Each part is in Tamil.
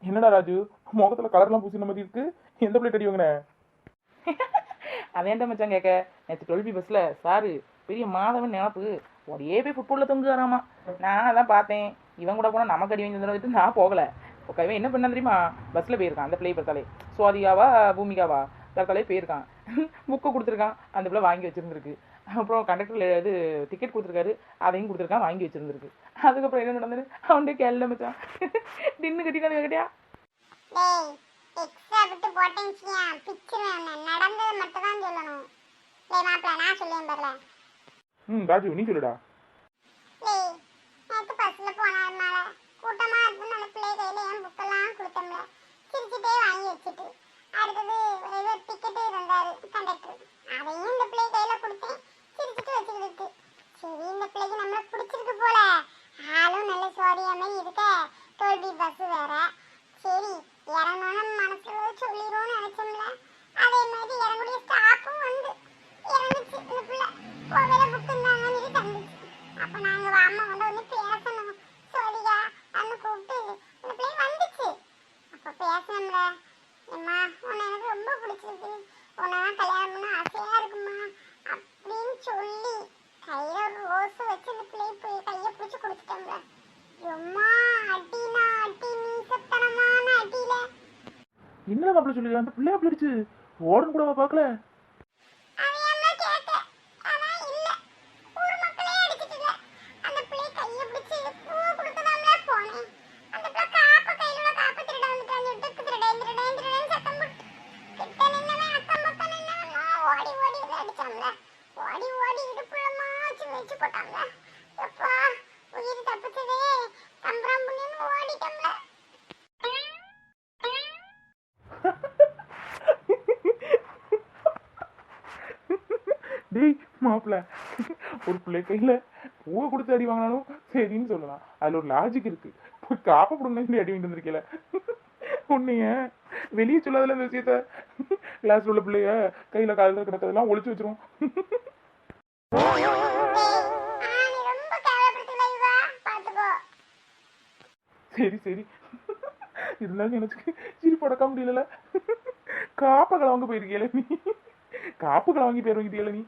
என்னடா ராஜு, முகத்துல கலர்லாம் பூசின மாதிரி இருக்கு. எந்த பிளேட் அடி வாங்கின? அதேன்டா மச்சான் கேட்க. நேற்று 12B பஸ்ஸில் சாரு பெரிய மாதவன் நினப்பு ஒரே போய் ஃபுட்பாலில் தொங்குறாமா. நான் அதான் பார்த்தேன். இவன் கூட போனால் நமக்கு அடி வாங்கி வந்துட்டு நான் போகலை. ஓகே, இவன் என்ன பண்ணான் தெரியுமா? பஸ்ஸில் போயிருக்கான். அந்த பிள்ளை பார்த்தாலே சுவாதிகாவா பூமிகாவா பார்த்தாலே போயிருக்கான். புக்கு கொடுத்துருக்கான். அந்த பிள்ளை வாங்கி வச்சுருந்துருக்கு. அப்புறம் கண்டக்டர் இது டிக்கெட் கொடுத்துருக்காரு, அதையும் கொடுத்துருக்கான், வாங்கி வச்சுருந்துருக்கு. அதுக்கப்புறம் என்ன நடந்தது அவன்டே கேள்ல மச்சான். டின்னு கட்டிக்காது கேட்டியா? டேய் எக்ஸ்ட்ரா விட்டு போட்டேன்ச்சியா பிச்சிருவேன். நடந்தது மட்டும் தான் சொல்லணும். டேய் மாப்ள நான் சொல்லேன் பரல. ராஜு நீ சொல்லுடா. டேய் நேத்து பஸ்ல போனதுனால கூட்டமா இருந்தனால பிள்ளை கையில என் புக்கெல்லாம் கொடுத்தோம்ல. சிரிச்சிட்டே வாங்கி வச்சுட்டு அடுத்தது ஒரு டிக்கெட் இருந்தாரு கண்டக்டர், அதையும் இந்த பிள்ளை கையில கொடுத்தேன். சிரிச்சிட்டு வச்சுக்கிட்டு சரி இந்த பிள்ளைக்கு நம்மள பிடிச்சிருக்கு போல, ஆளும் நல்ல சோடியா மாதிரி இருக்க. 12B பஸ் வேற. சரி இறங்கணும் மனசுல சொல்லிடுவோம்னு நினைச்சோம்ல. அதே மாதிரி இறங்குடைய ஸ்டாப்பும் வந்து இறங்குச்சு. இந்த பிள்ளை கோவில புக் இருந்தாங்கன்னு தந்துச்சு. அப்ப நாங்க அம்மா வந்து வந்து பேசணும் சோடியா அன்னு கூப்பிட்டு இந்த பிள்ளை வந்துச்சு. அப்ப பேசணும்ல, அம்மா உன்னை எனக்கு ரொம்ப பிடிச்சிருக்கு, உன்னை கல்யாணம் பண்ண ஆசையா இருக்குமா அப்படின்னு சொல்லி கையில ஒரு ரோஸ் வச்சு இந்த பிள்ளை போய் கையை பிடிச்சி கொடுத்துட்டோம்ல. அம்மா அட்டினா அட்டி நீ சத்தனமான அட்டில. என்னடா மாப்பிள்ள சொல்லி அந்த பிள்ளை அப்படி அடிச்சு ஓடன் கூட பார்க்கல. ஓடி ஓடி இடுப்புலமா வச்சு போட்டாங்க. அப்பா உயிர் தப்பிச்சதே தம்பரம் புண்ணியன்னு ஓடிட்டோம்ல. டேய் மாப்பிள்ள, ஒரு பிள்ளை கையில பூவை கொடுத்து அடி வாங்கினாலும் சரின்னு சொல்லலாம். அதுல ஒரு லாஜிக் இருக்கு. போய் காப்ப பிடுங்க அடி வாங்கிட்டு வந்திருக்கல. உன்னைய வெளியே சொல்லாதல இந்த விஷயத்த. கிளாஸ்ல உள்ள பிள்ளைய கையில காலில் கிடக்கிறதெல்லாம் ஒளிச்சு வச்சிரும். சரி சரி, இருந்தாலும் எனக்கு சிரிப்பு அடக்க முடியல. காப்பகளை வாங்க போயிருக்கீல நீ. காப்புகளை வாங்கி பேர் வாங்கிட்டீல நீ.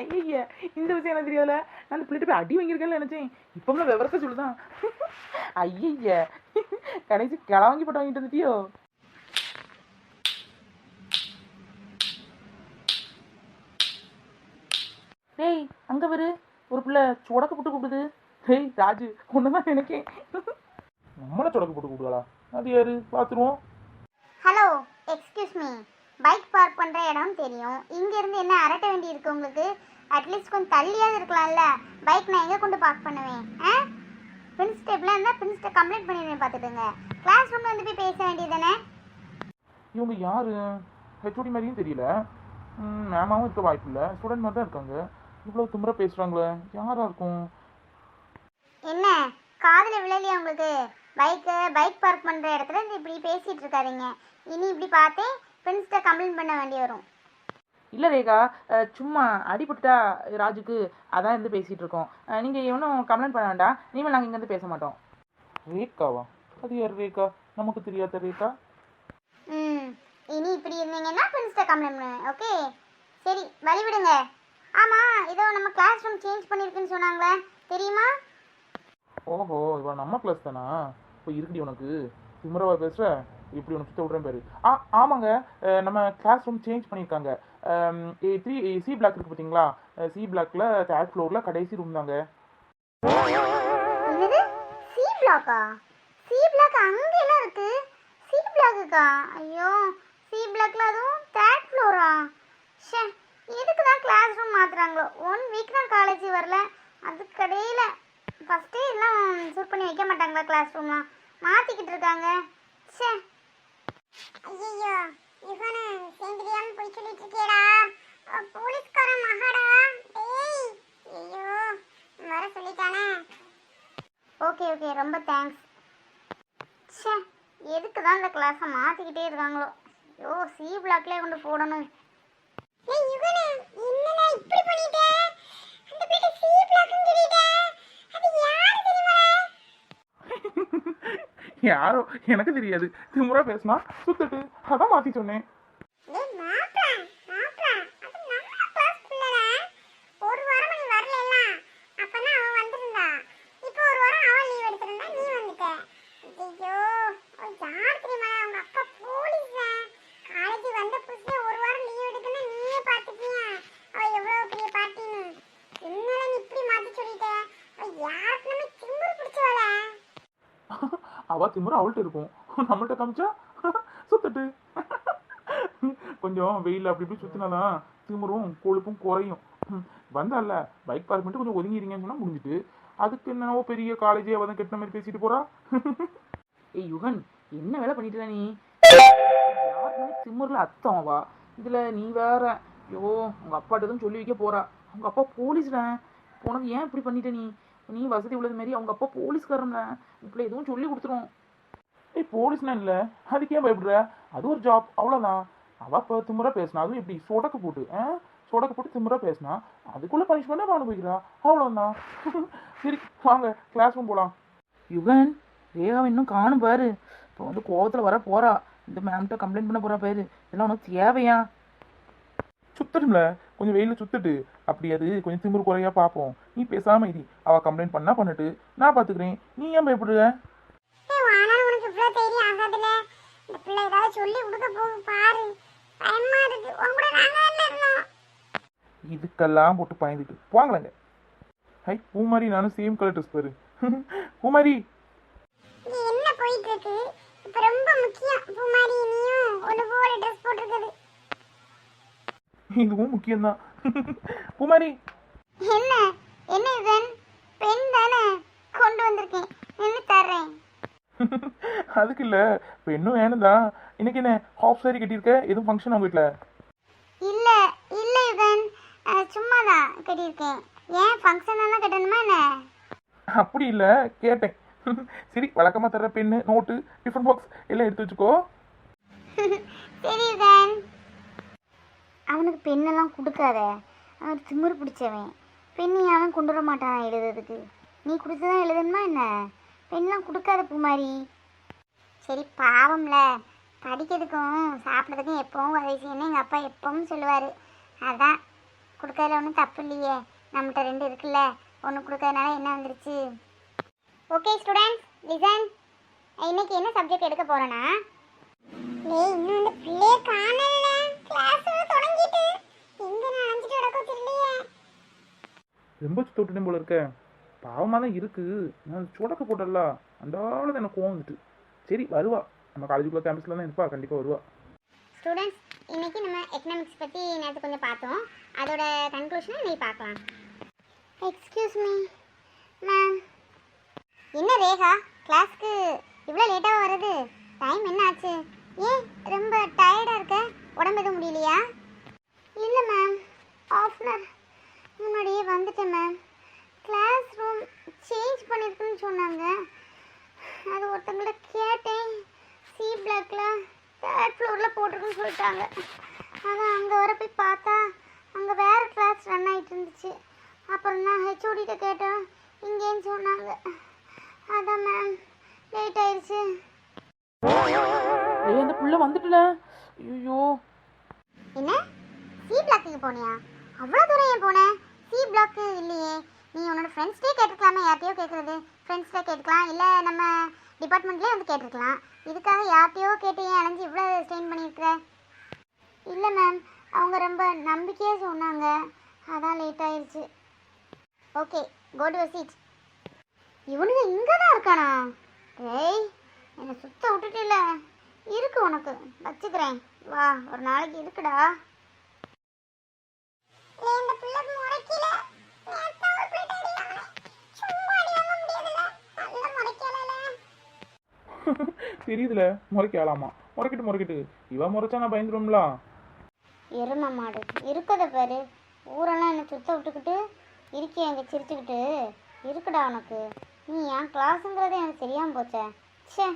ஐயா இந்த விஷயம் எனக்கு தெரியாதுல. நான் அந்த பிள்ளைகிட்ட போய் அடி வாங்கியிருக்கேன்னு நினைச்சேன். இப்போம்ல விவரத்தை சொல்லுதான். ஐயா கடைசி கிள வாங்கி போட்டு வாங்கிட்டு வந்துட்டியோ? டேய் அங்க வரு, ஒரு பிள்ளை சொடக்க போட்டு கூப்பிடுது. டேய் ராஜு ஒண்ணுதான் நினைக்கேன். நம்மள சொடக்கு போட்டு கூப்பிடுவாளா? அது யாரு பார்த்துருவோம். Hello excuse me, bike park பண்ணுற இடம் தெரியும். இங்கேருந்து என்ன அரட்ட வேண்டி இருக்கு உங்களுக்கு? அட்லீஸ்ட் கொஞ்சம் தள்ளியாவது இருக்கலாம்ல. பைக் நான் எங்கே கொண்டு பார்க் பண்ணுவேன்? பிரின்ஸ்டேப்லாம் இருந்தால் பிரின்ஸ்ட்டை கம்ப்ளைண்ட் பண்ணிடுவேன் பார்த்துட்டுங்க. கிளாஸ் ரூமில் வந்து போய் பேச வேண்டியதானே. இவங்க யாரு? ஹெச்ஓடி மாதிரியும் தெரியல. மேமாவும் இருக்க வாய்ப்பு இல்லை. ஸ்டூடெண்ட் மாதிரி தான் இருக்காங்க. இவ்வளோ திமிரா பேசுகிறாங்களே, யாரா இருக்கும்? என்ன காதில் விழலையா உங்களுக்கு? பைக் பார்க் பண்ணுற இடத்துல இருந்து இப்படி பேசிகிட்டு இருக்காதீங்க. இனி இப்படி பார்த்தே பிரின்ஸ்ட்டை கம்ப்ளைண்ட் பண்ண வேண்டி வரும். இல்லை ரேகா, சும்மா அடிபட்டுட்டா ராஜுக்கு, அதான் இருந்து பேசிகிட்டு இருக்கோம். நீங்கள் ஒன்றும் கம்ப்ளைண்ட் பண்ண வேண்டாம். இனிமேல் நாங்கள் இங்கேருந்து பேச மாட்டோம். ரேகாவா? அது யார் ரேகா? நமக்கு தெரியாத ரேகா. இனி இப்படி இருந்தீங்கன்னா பிரின்ஸ்ட்டை கம்ப்ளைண்ட் பண்ணுவேன். ஓகே சரி வழி விடுங்க. ஆமாம் ஏதோ நம்ம கிளாஸ் ரூம் சேஞ்ச் பண்ணியிருக்குன்னு சொன்னாங்களே, தெரியுமா? ஓஹோ, இவன் நம்ம கிளாஸ் தானா? இப்போ இருக்குடி உனக்கு திமிரவா பேசுகிற. இப்படி ஒன்று சுத்த விட்றேன் பேரு. ஆமாங்க, நம்ம கிளாஸ் ரூம் சேஞ்ச் பண்ணியிருக்காங்க. A3 சி பிளாக் இருக்குது பார்த்தீங்களா? சி பிளாக்ல 3rd ஃப்ளோரில் கடைசி ரூம் தாங்க. சி பிளாக்கா? சி பிளாக் அங்கே எல்லாம் இருக்கு. சி பிளாக்குக்கா? ஐயோ சி பிளாக்ல அதுவும் 3rd ஃப்ளோரா? ஷே எதுக்கு தான் கிளாஸ் ரூம் மாற்றுறாங்களோ. 1 வீக் தான் காலேஜ் வரல, அதுக்கடையில் ஃபஸ்ட்டே எல்லாம் சூட் பண்ணி வைக்க மாட்டாங்களா? கிளாஸ் ரூம்லாம் மாற்றிக்கிட்டு இருக்காங்க. ஷே ஐயோ இவனு சேந்திரியாம போய் சொல்லிட்டு இருக்கேடா. போலீஸ்காரன் மகாடா. டேய் ஐயோ வர சொல்லிட்டானே. ஓகே ஓகே ரொம்ப தேங்க்ஸ். ச்சே எதுக்கு தான் இந்த கிளாஸை மாற்றிக்கிட்டே இருக்காங்களோ. ஐயோ சி பிளாக்லேயே கொண்டு போடணும். ஏய் இவனு என்னடா இப்படி பண்ணிட்ட? அந்த பிள்ளை சி பிளாக்னு சொல்லிட்ட. அது யாரு தெரியுமா? யாரோ எனக்கு தெரியாது திமுறா பேசினா சுத்தட்டு அதான் மாற்றி சொன்னேன். டேய் மாப்ள மாப்ள அது நம்ம கிளாஸ் பிள்ளைடா. ஒரு வாரம் நீ வரலல, அப்பனா அவ வந்திருந்தா. இப்போ ஒரு வாரம் அவ லீவ் எடுத்திருந்தா, நீ வந்துட்ட. ஐயோ யார் தெரியுமா அவங்க அப்பா போலீஸ். காலேஜ் வந்த புதுசுல ஒரு வாரம் லீவ் எடுக்கனா நீயே பாத்துக்கியா அவ எவ்வளவு பெரிய பாட்டின்னு. என்னடா நீ இப்படி மாத்தி சொல்லிட்ட? அவ யாருக்கு நம்ம திமிரு பிடிச்சவள. அவ திமுறா அவள்கிட்ட இருக்கும், நம்மள்ட்ட காமிச்சா சுத்தட்டு. கொஞ்சம் வெயில் அப்படி இப்படி சுத்தினாதான் திமுறும் கொழுப்பும் குறையும். வந்தால பைக் பார்க் பண்ணிட்டு கொஞ்சம் ஒதுங்கிடுங்கன்னு சொன்னா முடிஞ்சிட்டு. அதுக்கு என்னவோ பெரிய காலேஜே அவதான் கெட்ட மாதிரி பேசிட்டு போறா. ஏய் யுகன், என்ன வேலை பண்ணிட்டு நீ? யாருக்குமே திமுறில் அர்த்தம் வா. இதுல நீ வேற, ஐயோ உங்க அப்பாட்ட தான் சொல்லி வைக்க போறா. அவங்க அப்பா போலீஸ்ல. உனக்கு ஏன் இப்படி பண்ணிட்ட நீ? நீ வசதி உள்ளது மாதிரி அவங்க அப்பா போலீஸ்காரம்ல. இப்படி எதுவும் சொல்லி கொடுத்துரும். ஏய் போலீஸ்னா இல்ல, அதுக்கே பயப்படுற? அது ஒரு ஜாப், அவ்வளவுதான். அவ இப்போ திமுறா பேசினா, அதுவும் எப்படி சொடக்கு போட்டு சொடக்கு போட்டு திமுறா பேசினா அதுக்குள்ள பனிஷ்மெண்ட் அவன் அனுபவிக்கிறா, அவ்வளவுதான். சரி வாங்க கிளாஸ் ரூம் போலாம். யுகன், ரேகாவை இன்னும் காணும் பாரு. இப்போ வந்து கோவத்தில் வர போறா. இந்த மேம்கிட்ட கம்ப்ளைண்ட் பண்ண போறா பாரு. இதெல்லாம் உனக்கு தேவையா? சுத்தட்டும்ல, கொஞ்சம் வெயில சுத்துட்டு அப்படி அது கொஞ்சம் திமிரு குறையா பார்ப்போம். நீ பேசாம இரு, அவ கம்ப்ளைண்ட் பண்ணா பண்ணட்டு, நான் பாத்துக்கிறேன். நீ ஏன் பயப்படுற? ஏய் வானா உனக்கு இவ்ளோ தைரியம் ஆகாதுல. இந்த பிள்ளை ஏதாவது சொல்லி கொடுக்க போகுது பாரு. பயமா இருக்கு. உன் கூட நாங்க என்ன இருந்தோம்? இதுக்கெல்லாம் போட்டு பயந்துட்டு போங்களேங்க. ஹை பூமாரி, நானும் சேம் கலர் ட்ரெஸ் பாரு. பூமாரி, இங்க என்ன போயிட்டு இருக்கு? இப்ப ரொம்ப முக்கியம். பூமாரி நீயும் ஒண்ணு போல ட்ரெஸ் போட்டுருக்குது. இதுவும் முக்கியம்தான். பூமாரி, என்ன என்ன இதன் பெண் தானே கொண்டு வந்திருக்கேன். நின்னு தர்றேன். அதுக்கு இல்ல பெண்ணும் வேணும்தான். இன்னைக்கு என்ன ஹாஃப் சாரி கட்டியிருக்க? எதுவும் ஃபங்க்ஷன் உங்க வீட்டுல? இல்ல இல்ல இதன் சும்மா தான் கட்டியிருக்கேன். ஏன் ஃபங்க்ஷன் எல்லாம் கட்டணுமா என்ன? அப்படி இல்ல கேட்டேன். சரி வழக்கமா தர்ற பெண்ணு, நோட்டு, டிஃபன் பாக்ஸ் எல்லாம் எடுத்து வச்சுக்கோ. சரி இதன். அவனுக்கு பெண்ணெல்லாம் கொடுக்காத. அவன் திமிரு பிடிச்சவன். பெண்ணை அவன் கொண்டு வர மாட்டான் எழுதுறதுக்கு. நீ கொடுத்துதான் எழுதணுமா என்ன? பெண்ணெலாம் கொடுக்காத பூமாரி. சரி பாவம்ல, படிக்கிறதுக்கும் சாப்பிட்றதுக்கும் எப்பவும் உதவி செய்யணும் எங்கள் அப்பா எப்பவும் சொல்லுவார். அதான் கொடுக்கறதுல ஒன்றும் தப்பு இல்லையே. நம்மகிட்ட 2 இருக்குல்ல, ஒன்று கொடுக்கறதுனால என்ன வந்துருச்சு. Okay students listen. இன்னைக்கு என்ன சப்ஜெக்ட் எடுக்க போகிறேன்னா, இன்னும் இந்த பிள்ளைய காணல. கிளாஸ் தொடங்கிட்டு எங்க நினைச்சிட்டு நடக்க தெரியலையே. ரொம்ப தொட்டுட்டேன் போல இருக்க. பாவமாக தான் இருக்கு. நான் சுடக்க போட்டல, அந்தால தான் எனக்கு கோவம் வந்துட்டு. சரி வருவா, நம்ம காலேஜுக்குள்ள கேம்பஸ்ல தான் இருப்பா, கண்டிப்பாக வருவா. ஸ்டூடெண்ட்ஸ் இன்னைக்கு நம்ம எக்கனாமிக்ஸ் பற்றி நேற்று கொஞ்சம் பார்த்தோம். அதோட கன்க்ளூஷனை நீ பார்க்கலாம். Excuse me ma'am. என்ன ரேகா, கிளாஸ்க்கு இவ்வளோ லேட்டாக வருது? டைம் என்ன ஆச்சு? ஏன் ரொம்ப டயர்டாக இருக்க? உடம்பு எதுவும் முடியலையா? இல்லை மேம், ஆஃப் அன் ஹவர் முன்னாடியே வந்துட்டேன் மேம். கிளாஸ் ரூம் சேஞ்ச் பண்ணியிருக்குன்னு சொன்னாங்க. அது ஒருத்தவங்கள்ட்ட கேட்டேன். சி பிளாக்கில் 3rd ஃப்ளோரில் போட்டிருக்குன்னு சொல்லிட்டாங்க. அதான் அங்கே வர போய் பார்த்தா அங்கே வேறு கிளாஸ் ரன் ஆகிட்டு இருந்துச்சு. அப்புறம் நான் ஹெச்ஓடிட்ட கேட்டேன், இங்கேன்னு சொன்னாங்க. அதான் மேம் லேட் ஆயிடுச்சு. ஏய் அந்த புள்ள வந்துட்டுல. ஐயோ என்ன சி பிளாக்குக்கு போனியா? அவ்வளோ தூரம் ஏன் போனேன்? சி பிளாக்கு இல்லையே. நீ உன்னோட ஃப்ரெண்ட்ஸ்டே கேட்டுக்கலாமே. யார்ட்டையோ கேட்குறது ஃப்ரெண்ட்ஸ்டே கேட்டுக்கலாம், இல்லை நம்ம டிபார்ட்மெண்ட்லேயே வந்து கேட்டுருக்கலாம். இதுக்காக யார்ட்டையோ கேட்டு ஏன் அலைஞ்சு இவ்வளோ ஸ்ட்ரெயின் பண்ணியிருக்கிற? இல்லை மேம், அவங்க ரொம்ப நம்பிக்கையாக சொன்னாங்க, அதான் லேட் ஆயிடுச்சு. Okay go to seat. இவனுங்க இங்கே தான் இருக்கானா? ஏய் என்னை சுத்த விட்டுட்டில்ல. இருக்கு உனக்கு, வச்சுக்கிறேன். வா ஒரு நாளைக்கு இருக்குடா. தெரியுதுல, முறைக்கலாமா? முறைக்கிட்டு இவன் முறைச்சா நான் பயந்துரும்ல. எரும மாடு இருக்கத பாரு. ஊரெல்லாம் என்னை சுத்த விட்டுக்கிட்டு இருக்கிய எங்க சிரிச்சுக்கிட்டு இருக்குடா உனக்கு. நீ என் கிளாஸுங்கிறதே எனக்கு தெரியாமல் போச்சே. சே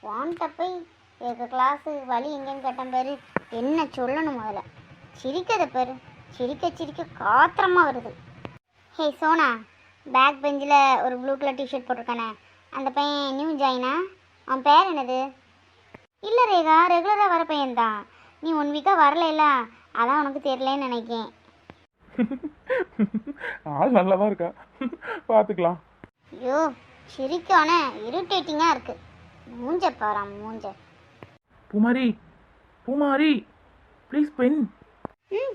வான்ட்ட போய் எங்கள் கிளாஸு வழி எங்கேன்னு கேட்டேன் பாரு. என்ன சொல்லணும் முதல்ல. சிரிக்கத பாரு, சிரிக்க காத்திரமாக வருது. ஹே சோனா, பேக் பெஞ்சில் ஒரு ப்ளூ கலர் டிஷர்ட் போட்டிருக்கானே, அந்த பையன் நியூ ஜாயினா? அவன் பேர் என்னது? இல்லை ரேகா, ரெகுலராக வர பையன்தான். நீ 1 வீக்காக வரலைல்ல, அதான் உனக்கு தெரியலன்னு நினைக்கேன். ஆள் நல்லா தான் இருக்கா, பார்த்துக்கலாம். ஐயோ சிரிக்கானே, இரிட்டேட்டிங்காக இருக்கு. மூஞ்ச பாரா மூஞ்ச. பூமாரி, பூமாரி, ப்ளீஸ் பென்.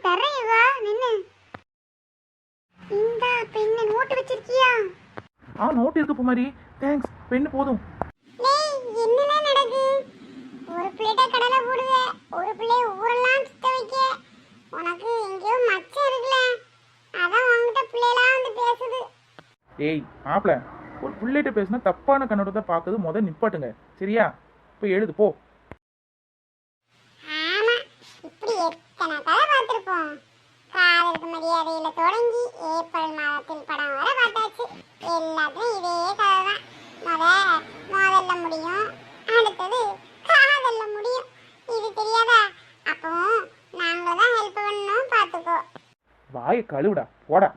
தரேன் யுகா, நின்று. இந்த பெண்ணை நோட்டு வச்சிருக்கியா? நோட் இருக்கு பூமாரி, தேங்க்ஸ். பென்னு போதும். என்னென்ன நடக்கு? ஒரு பிள்ளைட்ட கடலை போடுவ, ஒரு பிள்ளைய ஊரெல்லாம் சுத்த வைக்க. உனக்கு எங்கேயோ மச்சம் இருக்குல்ல, அதான் உங்ககிட்ட பிள்ளைலாம் வந்து பேசுது. ஏய் மாப்பிள, ஒரு பிள்ளைகிட்ட பேசினா தப்பான கண்ணோட்டத்தை பார்க்குறது முதல் நிப்பாட்டுங்க, சரியா? போய் எழுது போ. ஆமா, இப்படி எத்தனை கதை பார்த்துருப்போம். காதலுக்கு மரியாதையில தொடங்கி ஏப்ரல் மாதத்தில் படம் வர பார்த்தாச்சு. எல்லாத்துலயும் இதே கதை தான். முதல்ல முடியும், அடுத்தது காதல்ல முடியும். இது தெரியாதா? அப்போ நாங்க தான் ஹெல்ப் பண்ணணும், பார்த்துக்கோ. வாயை கழுவுடா, போடா.